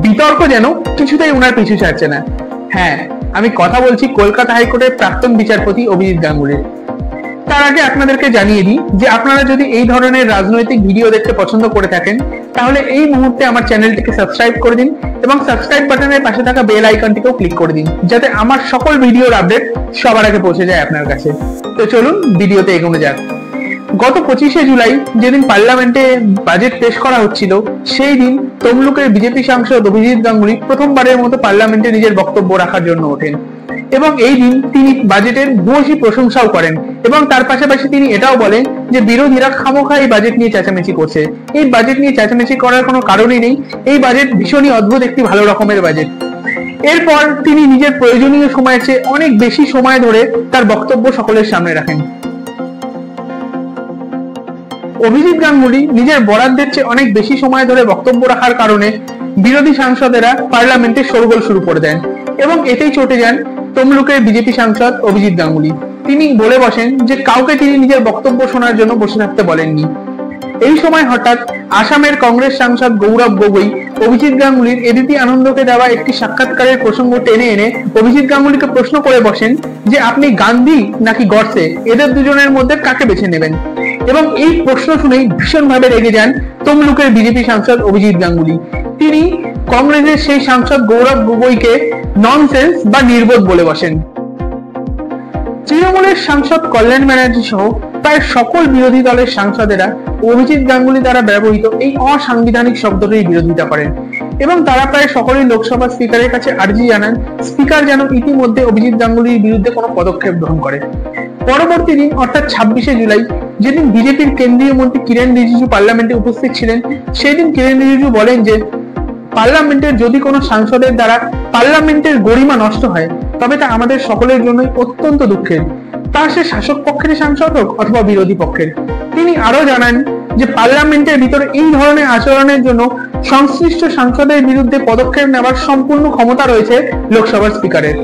বিতর্ক যেন কিছুতেই ওনার পিছু ছাড়ছে না। হ্যাঁ, আমি কথা বলছি কলকাতা হাইকোর্টের প্রাক্তন বিচারপতি অভিজিৎ গাঙ্গুলির। তার আগে আপনাদেরকে জানিয়ে দিই যে আপনারা যদি এই ধরনের রাজনৈতিক ভিডিও দেখতে পছন্দ করে থাকেন তাহলে এই মুহূর্তে আমার চ্যানেলটিকে সাবস্ক্রাইব করে দিন এবং সাবস্ক্রাইব বাটনের পাশে থাকা বেল আইকনটিকেও ক্লিক করে দিন, যাতে আমার সকল ভিডিওর আপডেট সবার আগে পৌঁছে যায় আপনার কাছে। তো চলুন ভিডিওতে এগোনো যাক। গত 25শে জুলাই যেদিন পার্লামেন্টে বাজেট পেশ করা হচ্ছিল, সেই দিন তমলুকের বিজেপি সাংসদ অভিজিৎ গাঙ্গুলি প্রথমবারের মতো পার্লামেন্টে নিজের বক্তব্য রাখার জন্য ওঠেন এবং এই দিন তিনি বাজেটের ভূয়সী প্রশংসাও করেন এবং তার পাশাপাশি তিনি এটাও বলেন যে বিরোধীরা খামোখা এই বাজেট নিয়ে চেঁচামেচি করছে। এই বাজেট নিয়ে চেঁচামেচি করার কোনো কারণই নেই, এই বাজেট ভীষণই অদ্ভুত একটি ভালো রকমের বাজেট। এরপর তিনি নিজের প্রয়োজনীয় সময়ের চেয়ে অনেক বেশি সময় ধরে তার বক্তব্য সকলের সামনে রাখেন। অভিজিৎ গাঙ্গুলি নিজের বরাদ্দের চেয়ে অনেক বেশি সময় ধরে বক্তব্য রাখার কারণে বিরোধী সাংসদেরা পার্লামেন্টে শোরগোল শুরু করে দেন এবং এতেই চটে যান তমলুকের বিজেপি সাংসদ অভিজিৎ গাঙ্গুলি। তিনি বলে বসেন যে কাউকে তিনি নিজের বক্তব্য শোনার জন্য বসে থাকতে বলেননি। এই সময় হঠাৎ আসামের কংগ্রেস সাংসদ গৌরব গগৈ অভিজিৎ গাঙ্গুলির এবিপি আনন্দকে দেওয়া একটি সাক্ষাৎকারের প্রসঙ্গ টেনে এনে অভিজিৎ গাঙ্গুলিকে প্রশ্ন করে বসেন যে আপনি গান্ধী নাকি গডসে, এদের দুজনের মধ্যে কাকে বেছে নেবেন? এবং এই প্রশ্ন শুনেই ভীষণভাবে রেগে যান তমলুকের বিজেপি সাংসদ অভিজিৎ গাঙ্গুলি। তিনি কংগ্রেসের সেই সাংসদ গৌরব গগৈকে ননসেন্স বা নির্বোধ বলে বসেন। তৃণমূলের সাংসদ কল্যাণ ব্যানার্জি সহ প্রায় সকল বিরোধী দলের সাংসদেরা অভিজিৎ গাঙ্গুলি দ্বারা ব্যবহৃত এই অসাংবিধানিক শব্দটির বিরোধিতা করেন এবং তারা প্রায় সকলেই লোকসভা স্পিকারের কাছে আর্জি জানান স্পিকার যেন ইতিমধ্যে অভিজিৎ গাঙ্গুলির বিরুদ্ধে কোনো পদক্ষেপ গ্রহণ করে। পরবর্তী দিন অর্থাৎ 26শে জুলাই যেদিন বিজেপির কেন্দ্রীয় মন্ত্রী কিরেন রিজিজু পার্লামেন্টে উপস্থিত ছিলেন, সেই দিন কিরেন রিজিজু বলেন যে পার্লামেন্টের যদি কোনো সাংসদের দ্বারা পার্লামেন্টের গরিমা নষ্ট হয় তবে তা আমাদের সকলের জন্যই অত্যন্ত দুঃখের, তা সে শাসক পক্ষের সাংসদ হোক অথবা বিরোধী পক্ষের। তিনি আরো জানান যে পার্লামেন্টের ভিতরে এই ধরনের আচরণের জন্য সংশ্লিষ্ট সাংসদের বিরুদ্ধে পদক্ষেপ নেওয়ার সম্পূর্ণ ক্ষমতা রয়েছে লোকসভার স্পিকারের।